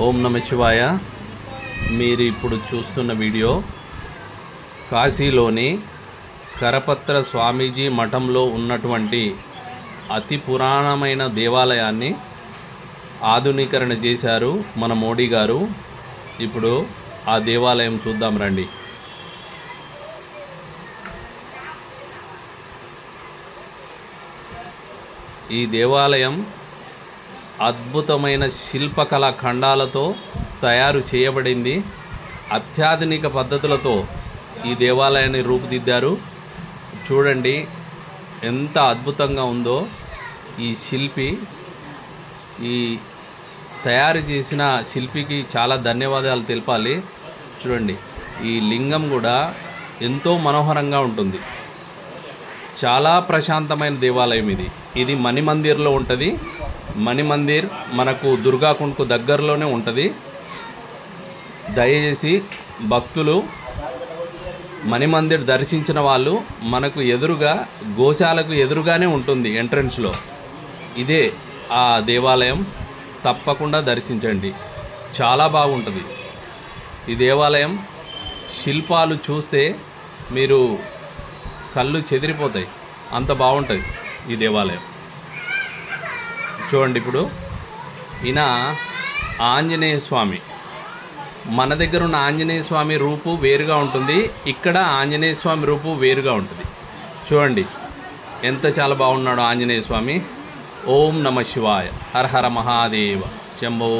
ఓం నమ శివాయ. మీరు ఇప్పుడు చూస్తున్న వీడియో కాశీలోని కరపత్ర స్వామీజీ మఠంలో ఉన్నటువంటి అతి పురాణమైన దేవాలయాన్ని ఆధునీకరణ చేశారు మన మోడీ గారు. ఇప్పుడు ఆ దేవాలయం చూద్దాం రండి. ఈ దేవాలయం అద్భుతమైన శిల్పకళా ఖండాలతో తయారు చేయబడింది. అత్యాధునిక పద్ధతులతో ఈ దేవాలయాన్ని రూపుదిద్దారు. చూడండి ఎంత అద్భుతంగా ఉందో. ఈ శిల్పి, ఈ తయారు చేసిన శిల్పికి చాలా ధన్యవాదాలు తెలపాలి. చూడండి, ఈ లింగం కూడా ఎంతో మనోహరంగా ఉంటుంది. చాలా ప్రశాంతమైన దేవాలయం ఇది. ఇది మణిమందిర్లో ఉంటుంది. మణిమందిర్ మనకు దుర్గాకుండ్కు దగ్గరలోనే ఉంటుంది. దయచేసి భక్తులు మణిమందిర్ దర్శించిన వాళ్ళు మనకు ఎదురుగా గోశాలకు ఎదురుగానే ఉంటుంది ఎంట్రన్స్లో. ఇదే ఆ దేవాలయం. తప్పకుండా దర్శించండి, చాలా బాగుంటుంది ఈ దేవాలయం. శిల్పాలు చూస్తే మీరు కళ్ళు చెదిరిపోతాయి, అంత బాగుంటుంది ఈ దేవాలయం. చూడండి, ఇప్పుడు ఈయన ఆంజనేయ స్వామి. మన దగ్గర ఉన్న ఆంజనేయ స్వామి రూపు వేరుగా ఉంటుంది, ఇక్కడ ఆంజనేయ స్వామి రూపు వేరుగా ఉంటుంది. చూడండి ఎంత చాలా బాగున్నాడో ఆంజనేయ స్వామి. ఓం నమ శివాయ. హర హర మహాదేవ. శంభో.